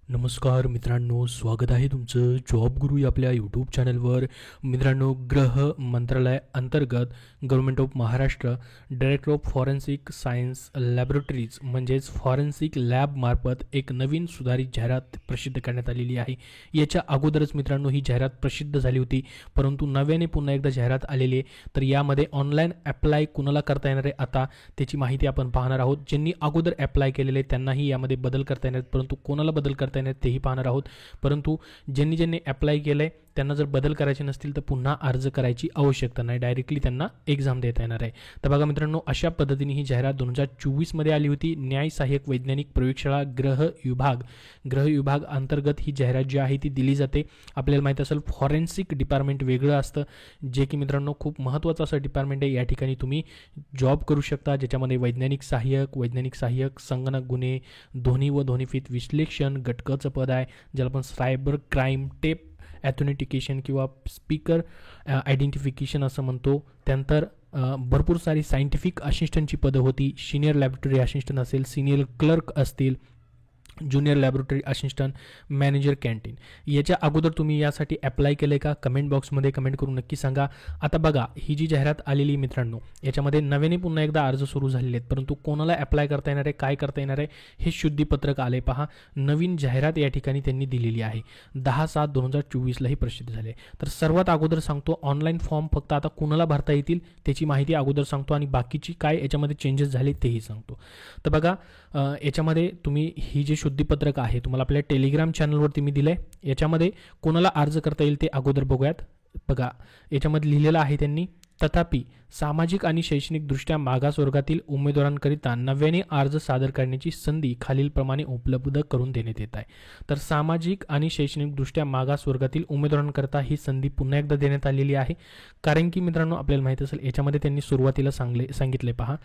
नमस्कार मित्रांनो, स्वागत आहे तुमचं जॉब गुरु या आपल्या यूट्यूब चॅनलवर. मित्रांनो, गृह मंत्रालय अंतर्गत government of Maharashtra director of forensic science laboratories म्हणजेच फॉरेन्सिक लॅबमार्फत एक नवीन सुधारित जाहिरात प्रसिद्ध करण्यात आलेली आहे. याच्या अगोदरच मित्रांनो ही जाहिरात प्रसिद्ध झाली होती, परंतु नव्याने पुन्हा एकदा जाहिरात आलेली आहे. तर यामध्ये ऑनलाईन अप्लाय कुणाला करता येणार आहे आता त्याची माहिती आपण पाहणार आहोत. ज्यांनी अगोदर अप्लाय केलेले त्यांनाही यामध्ये बदल करता येणार आहेत, परंतु कोणाला बदल करता तेही पाहणार आहोत. परंतु ज्यांनी अप्लाय केलंय त्यांना जर बदल करायचे नसतील तर पुन्हा अर्ज करायची आवश्यकता नाही, डायरेक्टली त्यांना एक्झाम देता येणार आहे. तर बघा मित्रांनो, अशा पद्धतीने ही जाहिरात 2024 मध्ये आली होती. न्याय सहाय्यक वैज्ञानिक प्रयोगशाळा गृह विभाग अंतर्गत ही जाहिरात जी आहे ती दिली जाते. आपल्याला माहिती असेल फॉरेन्सिक डिपार्टमेंट वेगळं असतं, जे की मित्रांनो खूप महत्त्वाचं असं डिपार्टमेंट आहे. या ठिकाणी तुम्ही जॉब करू शकता, ज्याच्यामध्ये वैज्ञानिक सहाय्यक, संगणक गुन्हे, ध्वनी व ध्वनिफीत विश्लेषण घटकाचं पद आहे, ज्याला आपण सायबर क्राईम, टेप ॲथेंटिकेशन किंवा स्पीकर आयडेंटिफिकेशन असं म्हणतो. त्यानंतर भरपूर सारी सायंटिफिक असिस्टंटची पदं होती. सिनियर लॅबोरेटरी असिस्टंट असेल, सिनियर क्लर्क असतील, junior laboratory assistant, manager canteen. याच्या अगोदर तुम्ही यासाठी अप्लाय केले का? कमेंट बॉक्समध्ये कमेंट करून नक्की सांगा. आता बघा, ही जी जाहिरात आलेली मित्रांनो, याच्यामध्ये नव्याने पुन्हा एकदा अर्ज सुरू झालेले आहेत, परंतु कोणाला अप्लाय करता येणार आहे, काय करता येणार आहे हे शुद्धीपत्रक आले पहा. नवीन जाहिरात या ठिकाणी त्यांनी दिलेली आहे. 10/7/2024 ही प्रसिद्ध झाली. तर सर्वात अगोदर सांगतो, ऑनलाईन फॉर्म फक्त आता कुणाला भरता येतील त्याची माहिती अगोदर सांगतो आणि बाकीची काय याच्यामध्ये चेंजेस झाले तेही सांगतो. तर बघा, याच्यामध्ये तुम्ही ही जी शुद्धीपत्रक आहे तुम्हाला आपल्या टेलिग्राम चॅनलवरती मी दिलंय. याच्यामध्ये कोणाला अर्ज करता येईल ते अगोदर बघूयात. बघा, याच्यामध्ये लिहिलेलं आहे त्यांनी, तथापि सामाजिक आणि शैक्षणिकदृष्ट्या मागास वर्गातील उमेदवारांकरिता नव्याने अर्ज सादर करण्याची संधी खालीलप्रमाणे उपलब्ध करून देण्यात येत आहे. तर सामाजिक आणि शैक्षणिकदृष्ट्या मागास वर्गातील उमेदवारांकरता ही संधी पुन्हा एकदा देण्यात आलेली आहे. कारण की मित्रांनो, आपल्याला माहिती असेल याच्यामध्ये त्यांनी सुरुवातीला सांगितले पहा,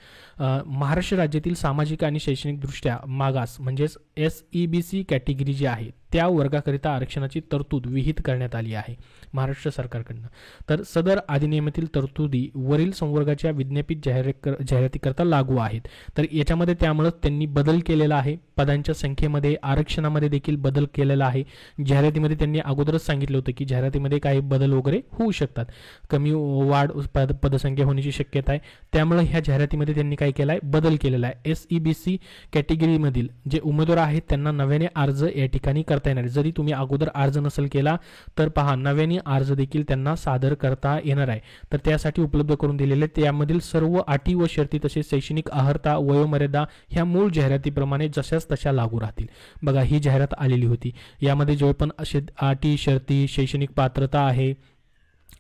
महाराष्ट्र राज्यातील सामाजिक आणि शैक्षणिकदृष्ट्या मागास म्हणजेच SEBC कॅटेगरी जी आहे त्या वर्गाकरिता आरक्षणाची तरतूद विहित करण्यात आली आहे महाराष्ट्र सरकारकडनं. तर सदर अधिनियमातील तरतुदी वरील संवर्गाच्या विज्ञापित जाहिरातीकरता लागू आहेत. तर याच्यामध्ये त्यामुळे त्यांनी बदल केलेला आहे. पदांच्या संख्येमध्ये, आरक्षणामध्ये देखील बदल केलेला आहे. जाहिरातीमध्ये त्यांनी अगोदरच सांगितलं होतं की जाहिरातीमध्ये काही बदल वगैरे होऊ शकतात, कमी वाढ पदसंख्या होण्याची शक्यता आहे. त्यामुळे ह्या जाहिरातीमध्ये त्यांनी काय केलं आहे, बदल केलेला आहे. SEBC कॅटेगरीमधील जे उमेदवार आहेत त्यांना नव्याने अर्ज या ठिकाणी करता येणार. जरी तुम्ही अगोदर अर्ज नसेल केला तर पहा, नव्याने अर्ज देखील त्यांना सादर करता येणार आहे. तर त्यासाठी उपलब्ध करून दिलेले त्यामधील सर्व अटी व शर्ती तसेच शैक्षणिक अर्हता, वयोमर्यादा ह्या मूळ जाहिरातीप्रमाणे जशाच तशा लागू राहतील. बघा, ही जाहिरात आलेली होती. यामध्ये जो पण अटी, शर्ती, शैक्षणिक पात्रता आहे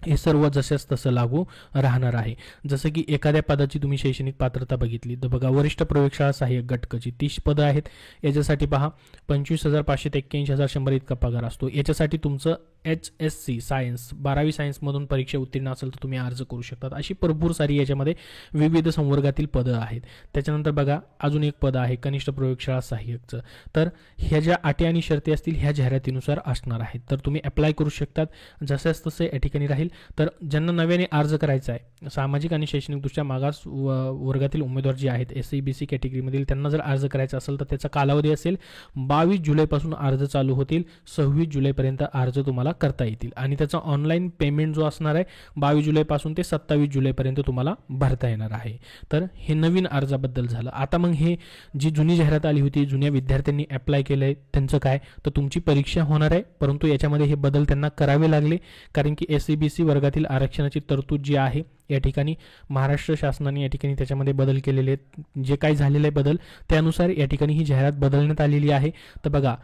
हे सर्व जसंच तसं लागू राहणार आहे. जसं की एखाद्या पदाची तुम्ही शैक्षणिक पात्रता बघितली तर बघा, वरिष्ठ प्रयोगशाळा सहाय्यक घटकाची 30 पदं आहेत. याच्यासाठी पहा 25,500 ते 81,100 इतका पगार असतो. याच्यासाठी तुमचं HSC सायन्स 12वी सायन्समधून परीक्षा उत्तीर्ण असेल तर तुम्ही अर्ज करू शकतात. अशी भरपूर सारी याच्यामध्ये विविध संवर्गातील पदं आहेत. त्याच्यानंतर बघा, अजून एक पद आहे कनिष्ठ प्रयोगशाळा सहाय्यकचं. तर ह्या ज्या अटी आणि शर्ती असतील ह्या जाहिरातीनुसार असणार आहेत. तर तुम्ही अप्लाय करू शकतात, जसंच तसे या ठिकाणी राहील. तर ज्यांना नव्याने अर्ज करायचा आहे, सामाजिक आणि शैक्षणिकदृष्ट्या मागास वर्गातील उमेदवार जे आहेत SEBC कॅटेगरीमधील, त्यांना जर अर्ज करायचा असेल तर त्याचा कालावधी असेल 22 जुलैपासून अर्ज चालू होतील, 26 जुलैपर्यंत अर्ज तुम्हाला करता येतील. आणि त्याचा ऑनलाईन पेमेंट जो असणार आहे 22 जुलैपासून ते 27 जुलैपर्यंत तुम्हाला भरता येणार आहे. तर हे नवीन अर्जाबद्दल झालं. आता मग हे जी जुनी जाहिरात आली होती, जुन्या विद्यार्थ्यांनी अप्लाय केलंय त्यांचं काय, तर तुमची परीक्षा होणार आहे, परंतु याच्यामध्ये हे बदल त्यांना करावे लागले. कारण की SEBC वर्गातील आरक्षणाची तरतूद जी आहे या ठिकाणी महाराष्ट्र शासनाने या ठिकाणी त्याच्यामध्ये बदल केलेले आहेत. जे काही झालेले बदल त्यानुसार या ठिकाणी ही जाहिरात बदलण्यात आलेली आहे. तर बघा,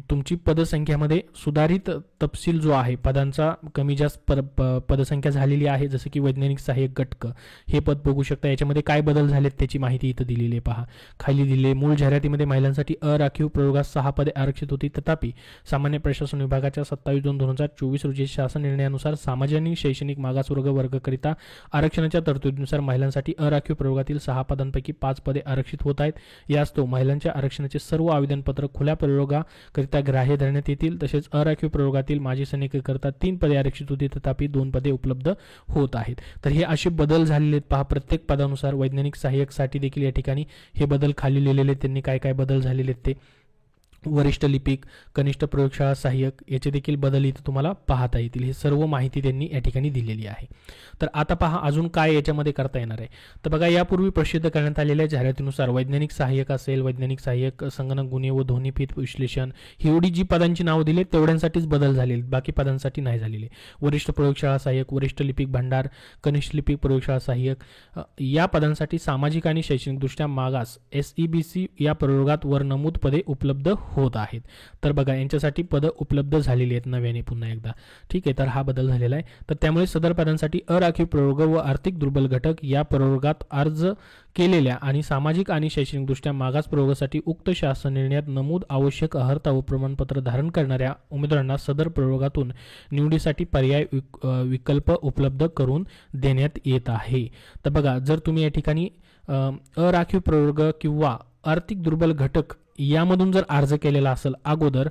तुमची पदसंख्यामध्ये सुधारित तपशील जो आहे, पदांचा कमी जास्त पदसंख्या झालेली आहे. जसं की वैज्ञानिक सहाय्यक घटक हे पद बघू शकता. याच्यामध्ये काय बदल झालेत त्याची माहिती इथं दिलेली आहे पहा. खाली दिले, मूळ जाहिरातीमध्ये महिलांसाठी अराखीव प्रयोगात 6 पदे आरक्षित होती. तथापि सामान्य प्रशासन विभागाच्या 27/2/2024 रोजी शासन निर्णयानुसार सामाजिक आणि शैक्षणिक मागासवर्ग वर्गाकरिता आरक्षणाच्या तरतुदीनुसार महिलांसाठी अराखीव प्रयोगातील 6 पदांपैकी 5 पदे आरक्षित होत आहेत. यास्तव महिलांच्या आरक्षणाचे सर्व आवेदनपत्र खुल्या प्रयोगाकरिता ग्राह्य धरण्यात येतील. तसेच अराखीव प्रयोगातील माजी सैनिकांकरिता 3 पदे आरक्षित होती, तथापि 2 पदे उपलब्ध होत आहेत. तर हे असे बदल झालेले आहेत पहा. प्रत्येक पदानुसार वैज्ञानिक सहाय्यकसाठी देखील या ठिकाणी हे बदल खाली लिहिलेले त्यांनी काय काय बदल झालेले आहेत ते. वरिष्ठ लिपिक, कनिष्ठ प्रयोगशाळा सहाय्यक याचे देखील बदल इथे तुम्हाला पाहता येतील. हे सर्व माहिती त्यांनी या ठिकाणी दिलेली आहे. तर आता पहा अजून काय याच्यामध्ये करता येणार आहे. तर बघा, यापूर्वी प्रसिद्ध करण्यात आलेल्या जाहिरातीनुसार वैज्ञानिक सहाय्यक असेल, वैज्ञानिक सहाय्यक, संगणक गुन्हे व ध्वनिफीत विश्लेषण, ही एवढी जी पदांची नावं दिली तेवढ्यांसाठीच बदल झालेले, बाकी पदांसाठी नाही झालेले. वरिष्ठ प्रयोगशाळा सहाय्यक, वरिष्ठ लिपिक भांडार, कनिष्ठ लिपिक प्रयोगशाळा सहाय्यक या पदांसाठी सामाजिक आणि शैक्षणिकदृष्ट्या मागास SEBC या प्रयोगात वर नमूद पदे उपलब्ध होत आहेत. तर बघा, यांच्यासाठी पदं उपलब्ध झालेली आहेत नव्याने पुन्हा एकदा. ठीक आहे, तर हा बदल झालेला आहे. तर त्यामुळे सदर पदांसाठी अराखीव प्रवर्ग व आर्थिक दुर्बल घटक या प्रवर्गात अर्ज केलेल्या आणि सामाजिक आणि शैक्षणिकदृष्ट्या मागास प्रवर्गासाठी उक्त शासन निर्णयात नमूद आवश्यक अर्हता व प्रमाणपत्र धारण करणाऱ्या उमेदवारांना सदर प्रवर्गातून निवडीसाठी पर्याय विकल्प उपलब्ध करून देण्यात येत आहे. तर बघा, जर तुम्ही या ठिकाणी अराखीव प्रवर्ग किंवा आर्थिक दुर्बल घटक यामधून जर अर्ज केलेला असेल अगोदर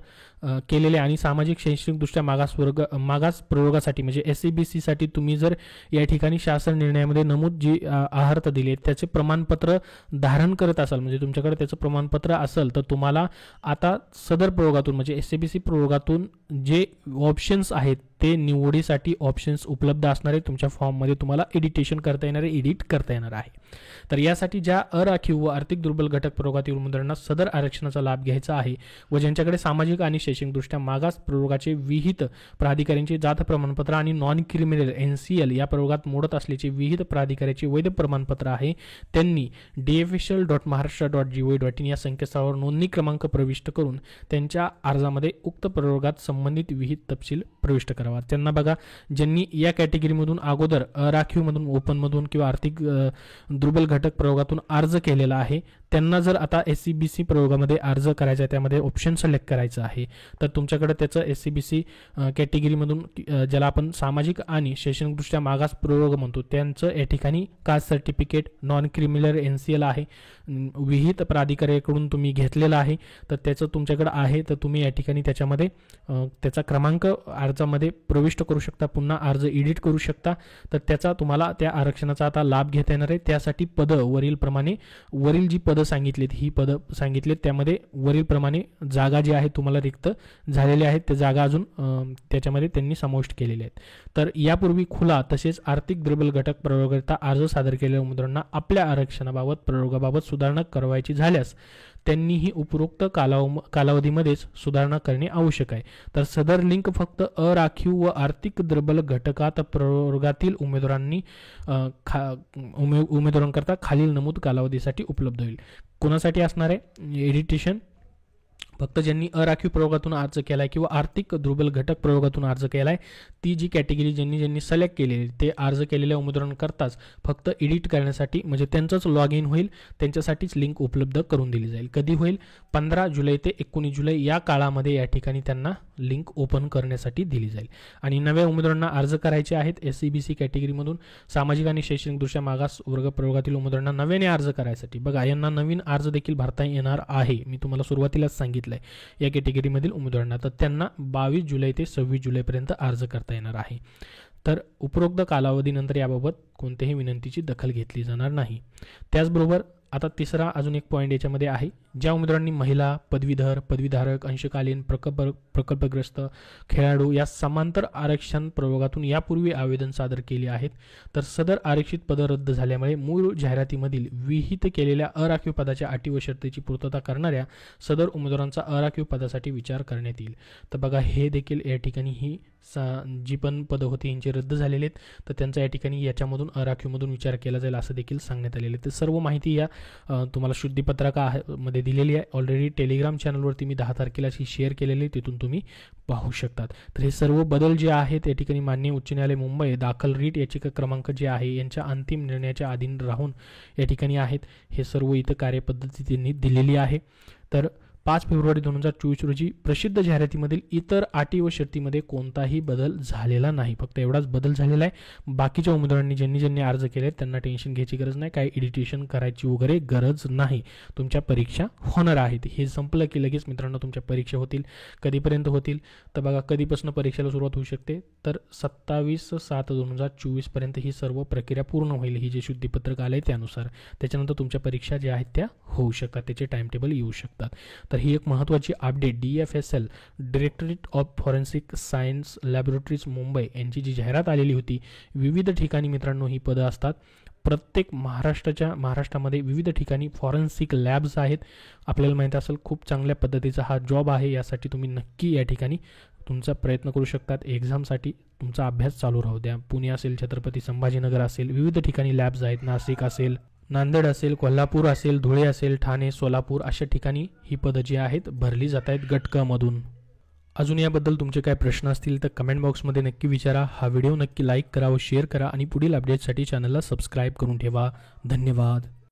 केलेले आणि सामाजिक शैक्षणिकदृष्ट्या मागास प्रवर्गासाठी म्हणजे SEBC साठी तुम्ही जर या ठिकाणी शासन निर्णयामध्ये नमूद जी अर्हता दिली आहे त्याचे प्रमाणपत्र धारण करत असाल, म्हणजे तुमच्याकडे त्याचं प्रमाणपत्र असेल, तर तुम्हाला आता सदर प्रवर्गातून म्हणजे SEBC प्रवर्गातून जे ऑप्शन्स आहेत ते निवडीसाठी ऑप्शन्स उपलब्ध असणार आहे. तुमच्या फॉर्ममध्ये तुम्हाला एडिटेशन करता येणार आहे, एडिट करता येणार आहे. तर यासाठी ज्या अराखीव व आर्थिक दुर्बल घटक प्रवर्गातील उमेदवारांना सदर आरक्षणाचा लाभ घ्यायचा आहे व ज्यांच्याकडे सामाजिक आणि शैक्षणिकदृष्ट्या मागास प्रवर्गाचे विहित प्राधिकाऱ्यांचे जात प्रमाणपत्र आणि नॉन क्रिमिनल NCL या प्रवर्गात मोडत असल्याचे विहित प्राधिकाऱ्याचे वैध प्रमाणपत्र आहे, त्यांनी dofficial.maharashtra.gov.in या संकेतस्थळावर नोंदणी क्रमांक प्रविष्ट करून त्यांच्या अर्जामध्ये उक्त प्रवर्गात संबंधित विहित तपशील प्रविष्ट करावा. त्यांना बघा, ज्यांनी या कॅटेगरीमधून अगोदर अराखीवमधून, ओपनमधून किंवा आर्थिक दुर्बल घटक प्रवर्गातून अर्ज केलेला आहे त्यांना जर आता SEBC प्रवर्गामध्ये अर्ज करायचा आहे, त्यामध्ये ऑप्शन सिलेक्ट करायचं आहे, तर तुमच्याकडे त्याचं SEBC कॅटेगरीमधून ज्याला आपण सामाजिक आणि शैक्षणिकदृष्ट्या मागास प्रवर्ग म्हणतो त्यांचं या ठिकाणी caste certificate, non criminal NCL आहे, विहित प्राधिकाऱ्याकडून तुम्ही घेतलेला आहे, तर त्याचं तुमच्याकडे आहे, तर तुम्ही या ठिकाणी त्याच्यामध्ये त्याचा क्रमांक अर्जामध्ये प्रविष्ट करू शकता, पुन्हा अर्ज एडिट करू शकता. तर त्याचा तुम्हाला त्या आरक्षणाचा आता लाभ घेता येणार आहे. त्यासाठी पदं वरील जी पदं सांगितलीत, ही पदं सांगितलीत त्यामध्ये वरील प्रमाणे जागा जी आहेत तुम्हाला रिक्त झालेल्या आहेत, त्या जागा अजून त्याच्यामध्ये त्यांनी समाविष्ट केलेल्या आहेत. तर यापूर्वी खुला तसेच आर्थिक दुर्बल घटक प्रवर्गाकरिता अर्ज सादर केलेल्या उमेदवारांना आपल्या आरक्षणाबाबत प्रवर्गाबाबत सुधारणा करायची झाल्यास त्यांनीही उपरोक्त कालावधीमध्येच सुधारणा करणे आवश्यक आहे. तर सदर लिंक फक्त अराखीव व आर्थिक दुर्बल घटकात प्रवर्गातील उमेदवारांकरता खालील नमूद कालावधीसाठी उपलब्ध होईल. कोणासाठी असणार आहे एडिटेशन? फक्त ज्यांनी अराखीव प्रवर्गातून अर्ज केलाय किंवा आर्थिक दुर्बल घटक प्रवर्गातून अर्ज केलाय, ती जी कॅटेगरी ज्यांनी सिलेक्ट केलेली ते अर्ज केलेल्या उमेदवारांकरताच फक्त एडिट करण्यासाठी म्हणजे त्यांचंच लॉग इन होईल, त्यांच्यासाठीच लिंक उपलब्ध करून दिली जाईल. कधी होईल? 15 जुलै ते 19 जुलै या काळामध्ये या ठिकाणी त्यांना लिंक ओपन करण्यासाठी दिली जाईल. आणि नव्या उमेदवारांना अर्ज करायचे आहेत SEBC कॅटेगरीमधून सामाजिक आणि शैक्षणिकदृष्ट्या मागास वर्ग प्रवर्गातील उमेदवारांना नव्याने अर्ज करायसाठी बघा, यांना नवीन अर्ज देखील भरता येणार आहे. मी तुम्हाला सुरुवातीलाच सांगितलं या कॅटेगरीमधील उमेदवारांना, तर त्यांना 22 जुलै ते 26 जुलैपर्यंत अर्ज करता येणार आहे. तर उपरोक्त कालावधीनंतर याबाबत कोणत्याही विनंतीची दखल घेतली जाणार नाही. त्याचबरोबर आता तिसरा अजून एक पॉईंट याच्यामध्ये आहे, ज्या उमेदवारांनी महिला, पदवीधर, पदवीधारक, अंशकालीन, प्रकल्पग्रस्त, खेळाडू या समांतर आरक्षण प्रवर्गातून यापूर्वी आवेदन सादर केले आहेत, तर सदर आरक्षित पदं रद्द झाल्यामुळे मूळ जाहिरातीमधील विहित केलेल्या अराखीव पदाच्या अटी व शर्तीची पूर्तता करणाऱ्या सदर उमेदवारांचा अराखीव पदासाठी विचार करण्यात येईल. तर बघा, हे देखील या ठिकाणी ही जी पण पदं होती यांचे रद्द झालेले आहेत, तर त्यांचा या ठिकाणी याच्यामधून अराखीवमधून विचार केला जाईल असं देखील सांगण्यात आलेलं आहे. तर सर्व माहिती या तुम्हाला शुद्धीपत्रकामध्ये दिलेली आहे. ऑलरेडी टेलिग्राम चॅनलवरती मी 10 तारखेला शेअर केलेली आहे, तिथून तुम्ही पाहू शकतात. तर हे सर्व बदल जे आहेत या ठिकाणी माननीय उच्च न्यायालय मुंबई दाखल रीट याचिका क्रमांक जे आहे यांच्या अंतिम निर्णयाच्या अधीन राहून या ठिकाणी आहेत. हे सर्व इथं कार्यपद्धती त्यांनी दिलेली आहे. तर 5 फेब्रुवारी 2024 रोजी प्रसिद्ध जाहिरातीमधील इतर अटी व शर्तीमध्ये कोणताही बदल झालेला नाही. फक्त एवढाच बदल झालेला आहे. बाकीच्या उमेदवारांनी ज्यांनी अर्ज केले त्यांना टेन्शन घ्यायची गरज नाही, काही एडिटेशन करायची वगैरे गरज नाही. तुमच्या परीक्षा होणार आहेत. हे संपलं की लगेच मित्रांनो तुमच्या परीक्षा होतील. कधीपर्यंत होतील? तर बघा, कधीपासून परीक्षेला सुरुवात होऊ शकते, तर 27/7/2024 पर्यंत ही सर्व प्रक्रिया पूर्ण होईल. ही जे शुद्धीपत्रक आलंय त्यानुसार त्याच्यानंतर तुमच्या परीक्षा ज्या आहेत त्या होऊ शकतात, त्याचे टाइम टेबल येऊ शकतात. तर ही एक महत्त्वाची update DFSL directorate of forensic science laboratories Mumbai यांची जी जाहिरात आलेली होती. विविध ठिकाणी मित्रांनो ही पदं असतात. प्रत्येक महाराष्ट्रामध्ये विविध ठिकाणी फॉरेन्सिक लॅब्स आहेत. आपल्याला माहीत असेल खूप चांगल्या पद्धतीचा हा जॉब आहे. यासाठी तुम्ही नक्की या ठिकाणी तुमचा प्रयत्न करू शकतात. एक्झामसाठी तुमचा अभ्यास चालू राहू द्या. पुणे असेल, छत्रपती संभाजीनगर असेल, विविध ठिकाणी लॅब्स आहेत. नाशिक असेल, नांदेड असेल, कोल्हापूर असेल, धुळे असेल, ठाणे, सोलापूर अशा ठिकाणी ही पदं जी आहेत भरली जात आहेत गटकमधून. अजून याबद्दल तुमचे काय प्रश्न असतील तर कमेंट बॉक्समध्ये नक्की विचारा. हा व्हिडिओ नक्की लाईक करा व शेअर करा आणि पुढील अपडेटसाठी चॅनलला सबस्क्राईब करून ठेवा. धन्यवाद.